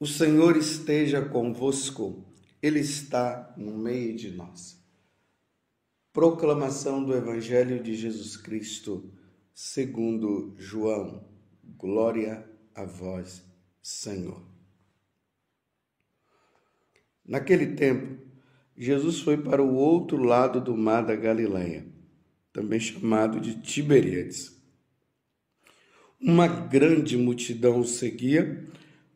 O Senhor esteja convosco, Ele está no meio de nós. Proclamação do Evangelho de Jesus Cristo, segundo João. Glória a vós, Senhor. Naquele tempo, Jesus foi para o outro lado do mar da Galileia, também chamado de Tiberíades. Uma grande multidão o seguia,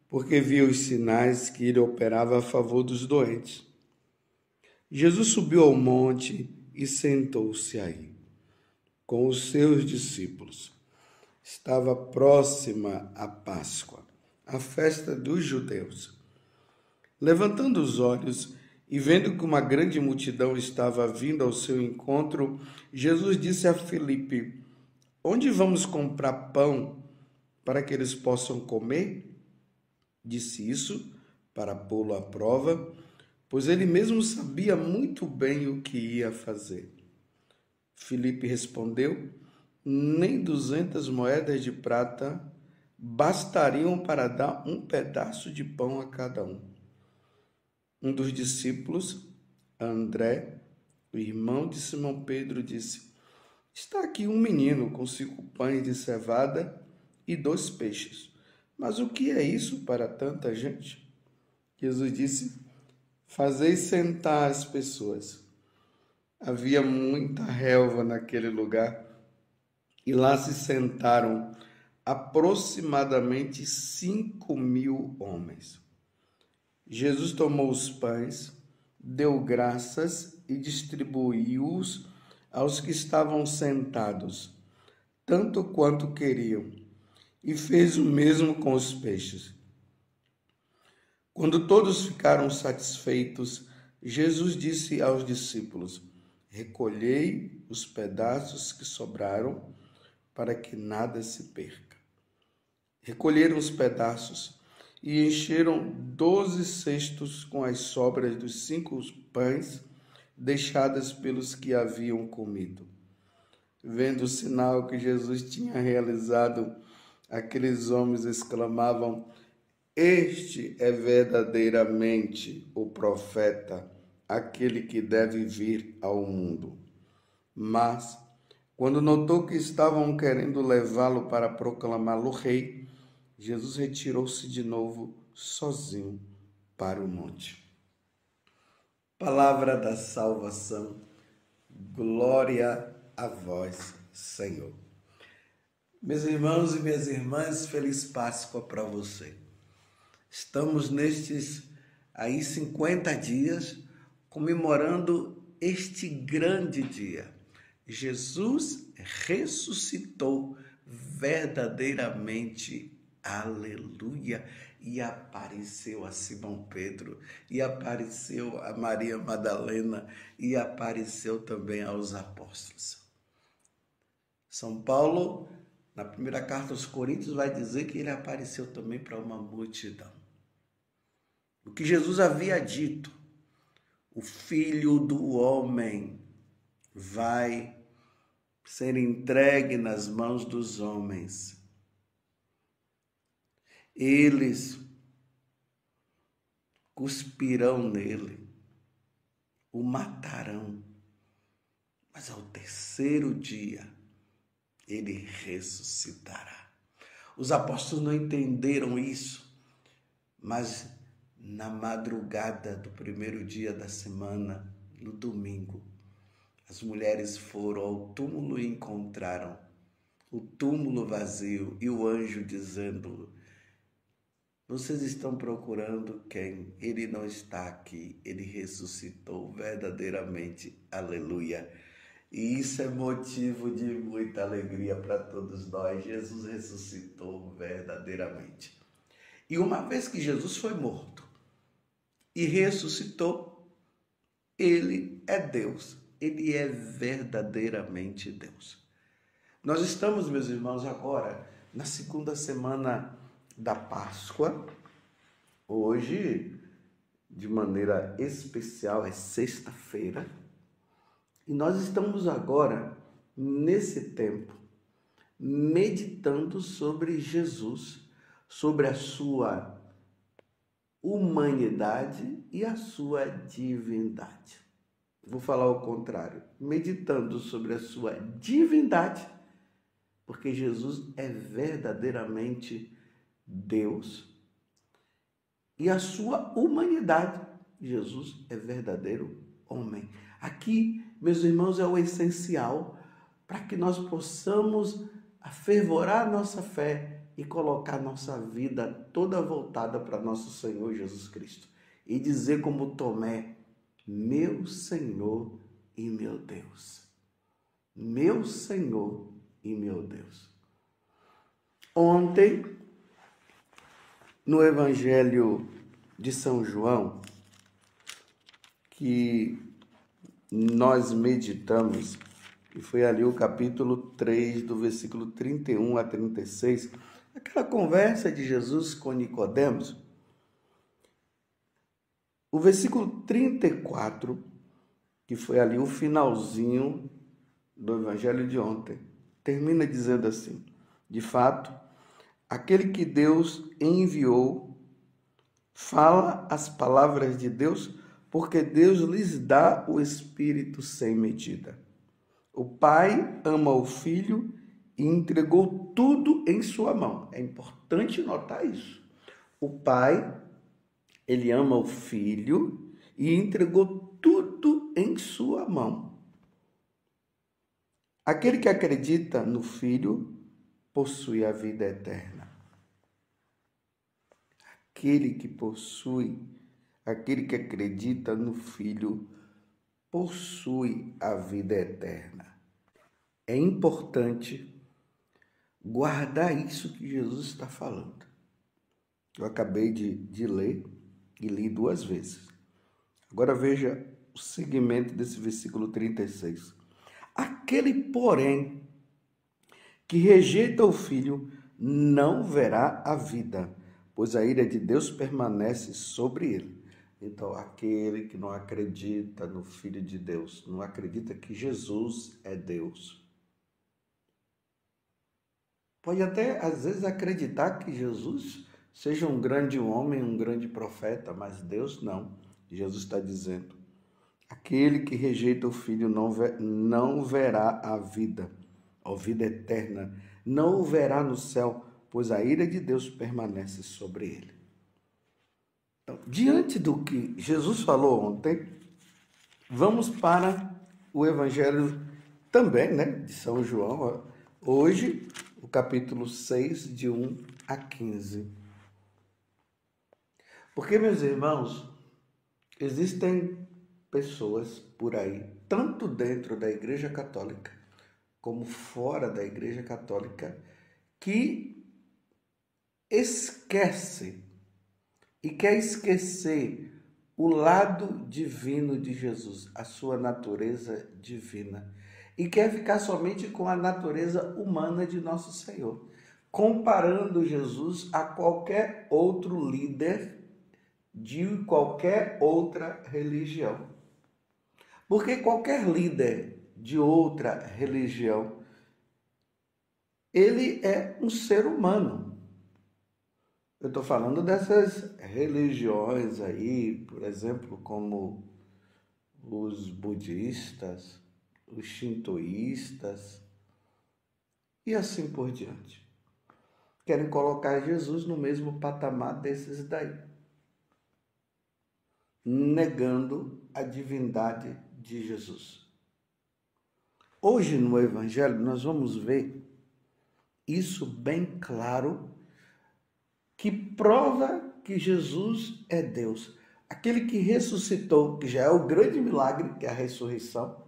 porque via os sinais que ele operava a favor dos doentes. Jesus subiu ao monte e sentou-se aí, com os seus discípulos. Estava próxima a Páscoa, a festa dos judeus. Levantando os olhos e vendo que uma grande multidão estava vindo ao seu encontro, Jesus disse a Filipe: "Onde vamos comprar pão para que eles possam comer?" Disse isso para pô-lo à prova, pois ele mesmo sabia muito bem o que ia fazer. Filipe respondeu: "Nem 200 moedas de prata bastariam para dar um pedaço de pão a cada um." Um dos discípulos, André, o irmão de Simão Pedro, disse: "Está aqui um menino com 5 pães de cevada e 2 peixes. Mas o que é isso para tanta gente?" Jesus disse: "Fazei sentar as pessoas." Havia muita relva naquele lugar e lá se sentaram aproximadamente 5.000 homens. Jesus tomou os pães, deu graças e distribuiu-os aos que estavam sentados, tanto quanto queriam, e fez o mesmo com os peixes. Quando todos ficaram satisfeitos, Jesus disse aos discípulos: "Recolhei os pedaços que sobraram, para que nada se perca." Recolheram os pedaços e encheram 12 cestos com as sobras dos 5 pães deixadas pelos que haviam comido. Vendo o sinal que Jesus tinha realizado, aqueles homens exclamavam: "Este é verdadeiramente o profeta, aquele que deve vir ao mundo." Mas, quando notou que estavam querendo levá-lo para proclamá-lo rei, Jesus retirou-se de novo sozinho para o monte. Palavra da salvação. Glória a vós, Senhor. Meus irmãos e minhas irmãs, feliz Páscoa para você. Estamos nestes 50 dias comemorando este grande dia. Jesus ressuscitou verdadeiramente, aleluia, e apareceu a Simão Pedro, e apareceu a Maria Madalena, e apareceu também aos apóstolos. São Paulo, na primeira carta aos Coríntios, vai dizer que ele apareceu também para uma multidão. O que Jesus havia dito: o Filho do Homem vai ser entregue nas mãos dos homens. Eles cuspirão nele, o matarão, mas ao terceiro dia ele ressuscitará. Os apóstolos não entenderam isso, mas na madrugada do primeiro dia da semana, no domingo, as mulheres foram ao túmulo e encontraram o túmulo vazio e o anjo dizendo: "Vocês estão procurando quem? Ele não está aqui, ele ressuscitou verdadeiramente." Aleluia! E isso é motivo de muita alegria para todos nós. Jesus ressuscitou verdadeiramente. E uma vez que Jesus foi morto e ressuscitou, ele é Deus. Ele é verdadeiramente Deus. Nós estamos, meus irmãos, agora na segunda semana da Páscoa. Hoje, de maneira especial, é sexta-feira. E nós estamos agora, nesse tempo, meditando sobre Jesus, sobre a sua humanidade e a sua divindade. Vou falar o contrário, meditando sobre a sua divindade, porque Jesus é verdadeiramente Deus, e a sua humanidade, Jesus é verdadeiro homem. Aqui, meus irmãos, é o essencial para que nós possamos afervorar nossa fé e colocar nossa vida toda voltada para nosso Senhor Jesus Cristo. E dizer como Tomé, meu Senhor e meu Deus. Meu Senhor e meu Deus. Ontem, no Evangelho de São João, que nós meditamos, e foi ali o capítulo 3, do versículo 31 a 36, aquela conversa de Jesus com Nicodemos. O versículo 34, que foi ali o finalzinho do Evangelho de ontem, termina dizendo assim: de fato, aquele que Deus enviou fala as palavras de Deus, porque Deus lhes dá o Espírito sem medida. O Pai ama o Filho e entregou tudo em sua mão. É importante notar isso. O Pai, ele ama o Filho e entregou tudo em sua mão. Aquele que acredita no Filho possui a vida eterna. Aquele que acredita no Filho possui a vida eterna. É importante guardar isso que Jesus está falando. Eu acabei de ler e li 2 vezes. Agora veja o segmento desse versículo 36. Aquele, porém, que rejeita o Filho não verá a vida, pois a ira de Deus permanece sobre ele. Então, aquele que não acredita no Filho de Deus, não acredita que Jesus é Deus, pode até, às vezes, acreditar que Jesus seja um grande homem, um grande profeta, mas Deus não. Jesus está dizendo, aquele que rejeita o Filho não verá a vida eterna, não o verá no céu, pois a ira de Deus permanece sobre ele. Então, diante do que Jesus falou ontem, vamos para o Evangelho também, de São João, hoje, o capítulo 6, de 1 a 15. Porque, meus irmãos, existem pessoas por aí, tanto dentro da Igreja Católica, como fora da Igreja Católica, que esquece e quer esquecer o lado divino de Jesus, a sua natureza divina, e quer ficar somente com a natureza humana de nosso Senhor, comparando Jesus a qualquer outro líder de qualquer outra religião. Porque qualquer líder de outra religião, ele é um ser humano. Eu estou falando dessas religiões aí, por exemplo, como os budistas, os shintoístas e assim por diante. Querem colocar Jesus no mesmo patamar desses daí, negando a divindade de Jesus. Hoje no Evangelho nós vamos ver isso bem claro, que prova que Jesus é Deus. Aquele que ressuscitou, que já é o grande milagre, que é a ressurreição.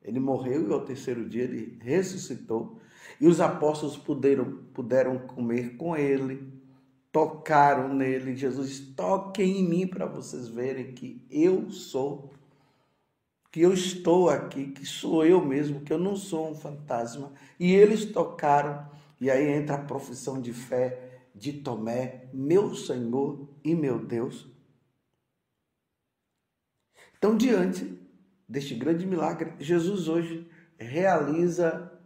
Ele morreu e ao 3º dia ele ressuscitou. E os apóstolos puderam comer com ele, tocaram nele. Jesus, toquem em mim para vocês verem que eu sou, que eu estou aqui, que sou eu mesmo, que eu não sou um fantasma. E eles tocaram, e aí entra a profissão de fé de Tomé, meu Senhor e meu Deus. Então, diante deste grande milagre, Jesus hoje realiza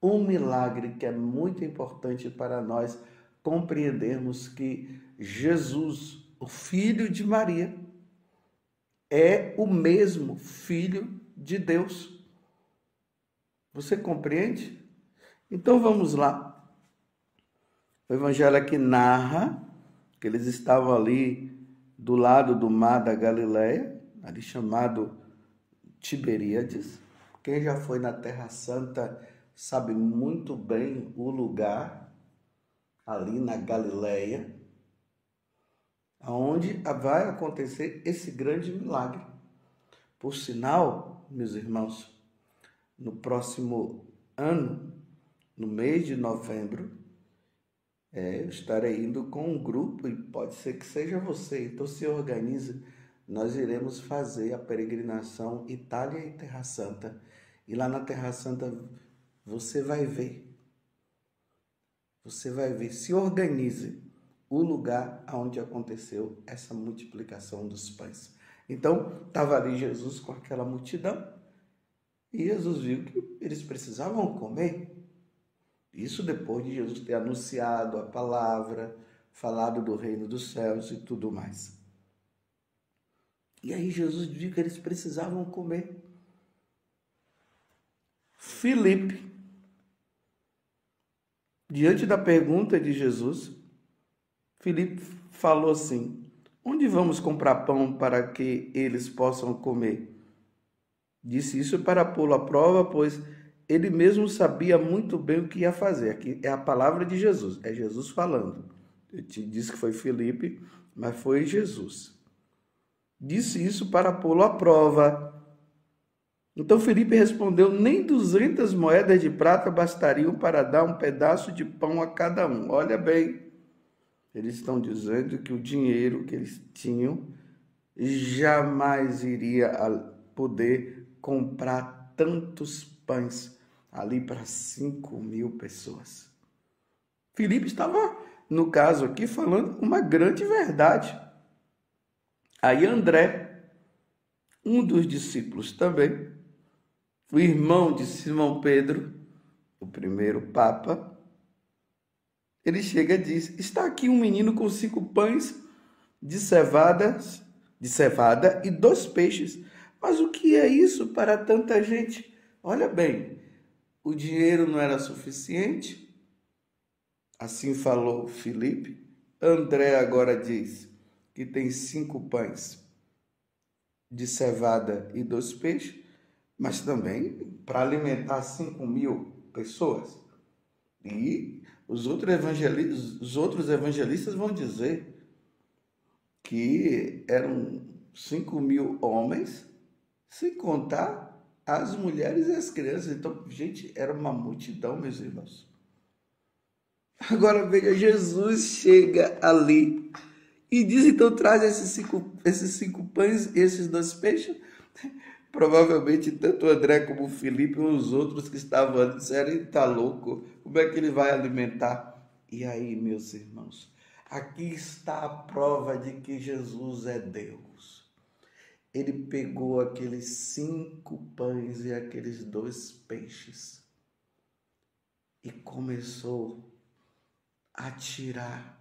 um milagre que é muito importante para nós compreendermos que Jesus o filho de Maria, é o mesmo filho de Deus. Você compreende? Então vamos lá. O evangelho aqui narra que eles estavam ali do lado do mar da Galileia, ali chamado Tiberíades. Quem já foi na Terra Santa sabe muito bem o lugar, ali na Galileia, onde vai acontecer esse grande milagre. Por sinal, meus irmãos, no próximo ano, no mês de novembro, eu estarei indo com um grupo, e pode ser que seja você, então se organize. Nós iremos fazer a peregrinação Itália e Terra Santa. E lá na Terra Santa você vai ver, se organize o lugar onde aconteceu essa multiplicação dos pães. Então, estava ali Jesus com aquela multidão, e Jesus viu que eles precisavam comer. Isso depois de Jesus ter anunciado a palavra, falado do reino dos céus e tudo mais. E aí Jesus viu que eles precisavam comer. Filipe, diante da pergunta de Jesus, Filipe falou assim: onde vamos comprar pão para que eles possam comer? Disse isso para pô-lo à prova, pois ele mesmo sabia muito bem o que ia fazer. Aqui é a palavra de Jesus, é Jesus falando. Eu te disse que foi Filipe, mas foi Jesus. Disse isso para pô-lo à prova. Então Filipe respondeu: nem 200 moedas de prata bastariam para dar um pedaço de pão a cada um. Olha bem, eles estão dizendo que o dinheiro que eles tinham jamais iria poder comprar tantos pães ali para 5.000 pessoas. Filipe estava, no caso aqui, falando uma grande verdade. Aí André, um dos discípulos também, o irmão de Simão Pedro, o primeiro papa, ele chega e diz: está aqui um menino com 5 pães de cevada e 2 peixes. Mas o que é isso para tanta gente? Olha bem, o dinheiro não era suficiente? Assim falou Filipe. André agora diz que tem 5 pães de cevada e 2 peixes, mas também para alimentar 5.000 pessoas. E os outros evangelistas vão dizer que eram 5.000 homens, sem contar as mulheres e as crianças. Então, gente, era uma multidão, meus irmãos. Agora veja, Jesus chega ali e diz: então traz esses cinco pães e esses 2 peixes. Provavelmente tanto André como Filipe e os outros que estavam ali disseram: ele está louco, como é que ele vai alimentar? E aí, meus irmãos, aqui está a prova de que Jesus é Deus. Ele pegou aqueles 5 pães e aqueles 2 peixes e começou a tirar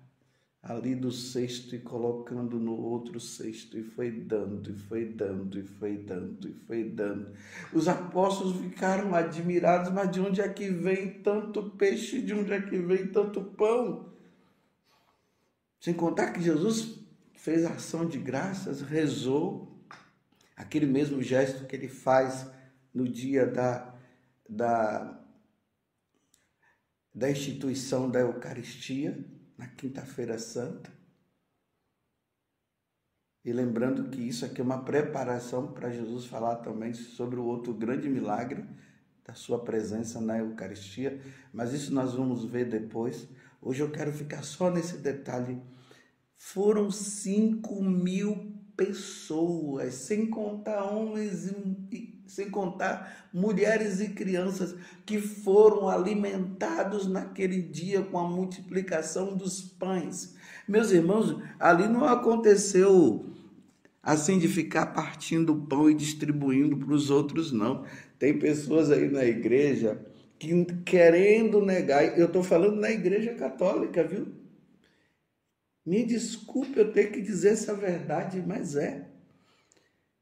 ali do cesto e colocando no outro cesto, e foi dando, e foi dando, e foi dando, e foi dando. Os apóstolos ficaram admirados: mas de onde é que vem tanto peixe? De onde é que vem tanto pão? Sem contar que Jesus fez ação de graças, rezou, aquele mesmo gesto que ele faz no dia da instituição da Eucaristia, na Quinta-feira Santa. E lembrando que isso aqui é uma preparação para Jesus falar também sobre o outro grande milagre da sua presença na Eucaristia, mas isso nós vamos ver depois. Hoje eu quero ficar só nesse detalhe. Foram 5.000 pessoas, sem contar homens e sem contar mulheres e crianças, que foram alimentados naquele dia com a multiplicação dos pães. Meus irmãos, ali não aconteceu assim de ficar partindo o pão e distribuindo para os outros, não. Tem pessoas aí na igreja que querendo negar, eu estou falando na igreja católica, viu? Me desculpe eu ter que dizer essa verdade, mas é.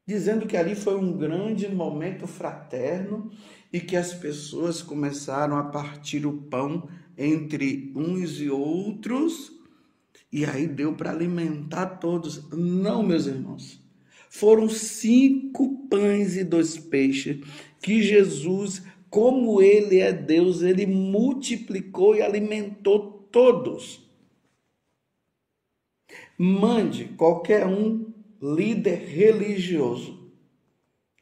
Dizendo que ali foi um grande momento fraterno e que as pessoas começaram a partir o pão entre uns e outros, e aí deu para alimentar todos. Não, meus irmãos. Foram 5 pães e 2 peixes que Jesus, como ele é Deus, ele multiplicou e alimentou todos. Mande qualquer um líder religioso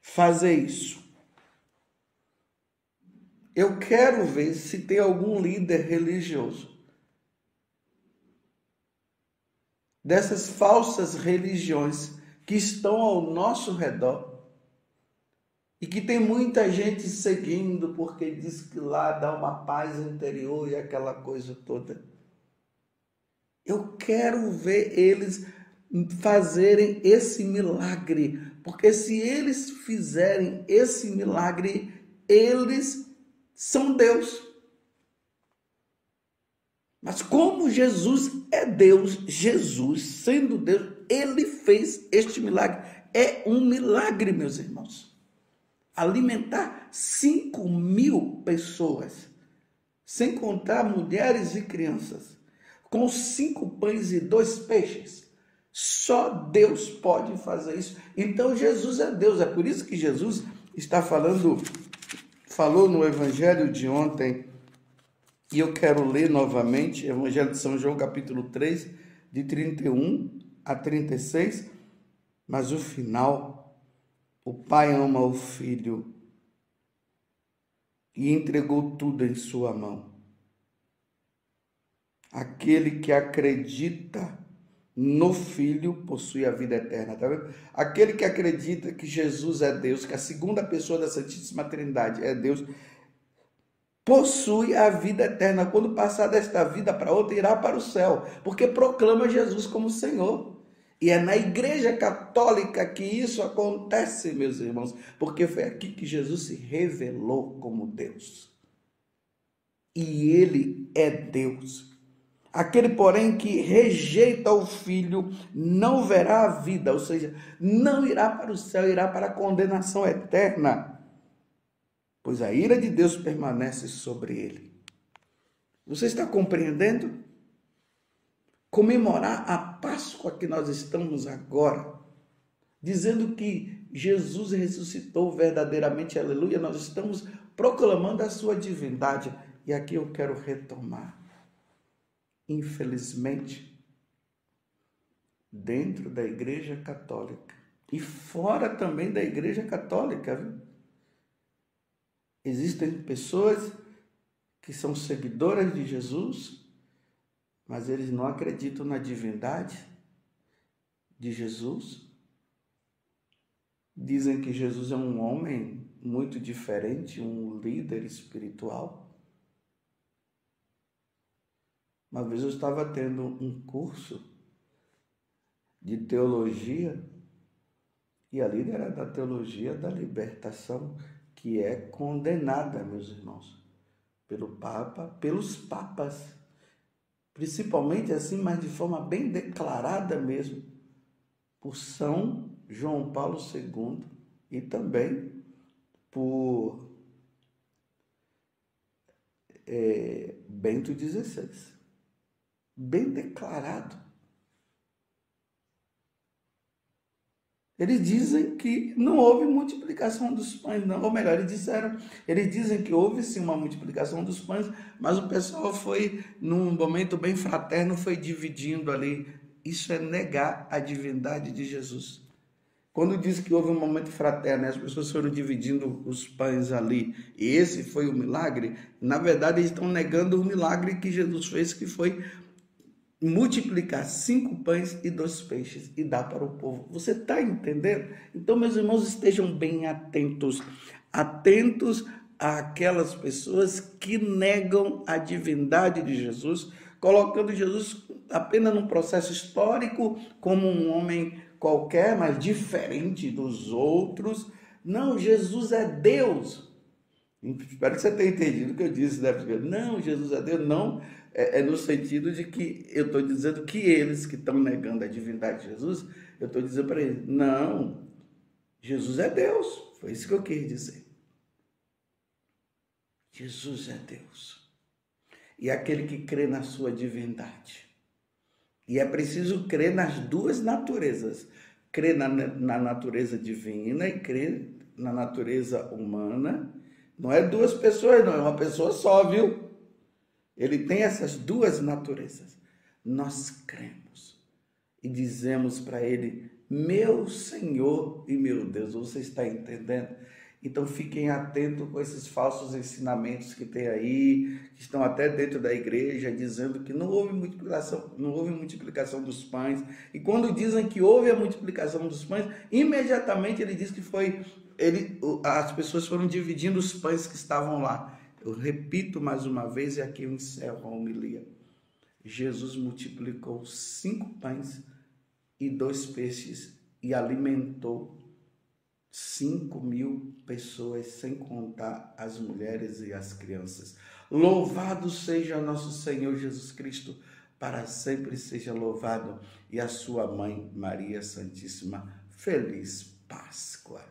fazer isso. Eu quero ver se tem algum líder religioso dessas falsas religiões que estão ao nosso redor e que tem muita gente seguindo porque diz que lá dá uma paz interior e aquela coisa toda. Eu quero ver eles fazerem esse milagre, porque se eles fizerem esse milagre, eles são Deus. Mas como Jesus é Deus, Jesus sendo Deus, ele fez este milagre. É um milagre, meus irmãos. Alimentar 5.000 pessoas, sem contar mulheres e crianças, com 5 pães e 2 peixes. Só Deus pode fazer isso. Então Jesus é Deus. É por isso que Jesus está falou no Evangelho de ontem, e eu quero ler novamente, Evangelho de São João, capítulo 3, de 31 a 36, mas o final, o Pai ama o Filho e entregou tudo em sua mão. Aquele que acredita no Filho possui a vida eterna, tá vendo? Aquele que acredita que Jesus é Deus, que a segunda pessoa da Santíssima Trindade é Deus, possui a vida eterna. Quando passar desta vida para outra, irá para o céu, porque proclama Jesus como Senhor. E é na Igreja Católica que isso acontece, meus irmãos, porque foi aqui que Jesus se revelou como Deus. E ele é Deus. Aquele, porém, que rejeita o Filho não verá a vida, ou seja, não irá para o céu, irá para a condenação eterna, pois a ira de Deus permanece sobre ele. Você está compreendendo? Comemorar a Páscoa que nós estamos agora, dizendo que Jesus ressuscitou verdadeiramente, aleluia, nós estamos proclamando a sua divindade. E aqui eu quero retomar. Infelizmente, dentro da Igreja Católica e fora também da Igreja Católica, viu? Existem pessoas que são seguidoras de Jesus, mas eles não acreditam na divindade de Jesus. Dizem que Jesus é um homem muito diferente, um líder espiritual. Uma vez eu estava tendo um curso de teologia e a líder era da teologia da libertação, que é condenada, meus irmãos, pelo Papa, pelos papas, principalmente assim, mas de forma bem declarada mesmo, por São João Paulo II e também por Bento XVI. Bem declarado. Eles dizem que não houve multiplicação dos pães, não. Ou melhor, eles dizem que houve sim uma multiplicação dos pães, mas o pessoal foi, num momento bem fraterno, foi dividindo ali. Isso é negar a divindade de Jesus. Quando diz que houve um momento fraterno, as pessoas foram dividindo os pães ali, e esse foi o milagre, na verdade eles estão negando o milagre que Jesus fez, que foi multiplicar 5 pães e 2 peixes e dar para o povo. Você está entendendo? Então, meus irmãos, estejam bem atentos àquelas pessoas que negam a divindade de Jesus, colocando Jesus apenas num processo histórico como um homem qualquer, mas diferente dos outros. Não, Jesus é Deus. Espero que você tenha entendido o que eu disse, né? Não, Jesus é Deus, não é no sentido de que eu estou dizendo que eles que estão negando a divindade de Jesus, eu estou dizendo para eles, não, Jesus é Deus. Foi isso que eu quis dizer. Jesus é Deus. E aquele que crê na sua divindade. E é preciso crer nas duas naturezas. Crer na natureza divina e crer na natureza humana. Não é duas pessoas, não. É uma pessoa só, viu? Ele tem essas duas naturezas. Nós cremos e dizemos para ele, meu Senhor e meu Deus. Você está entendendo? Então fiquem atentos com esses falsos ensinamentos que tem aí, que estão até dentro da igreja, dizendo que não houve multiplicação dos pães. E quando dizem que houve a multiplicação dos pães, imediatamente ele diz que as pessoas foram dividindo os pães que estavam lá. Eu repito mais uma vez, e aqui eu encerro a homilia. Jesus multiplicou 5 pães e 2 peixes e alimentou 5.000 pessoas, sem contar as mulheres e as crianças. Louvado seja nosso Senhor Jesus Cristo, para sempre seja louvado, e a sua mãe Maria Santíssima. Feliz Páscoa!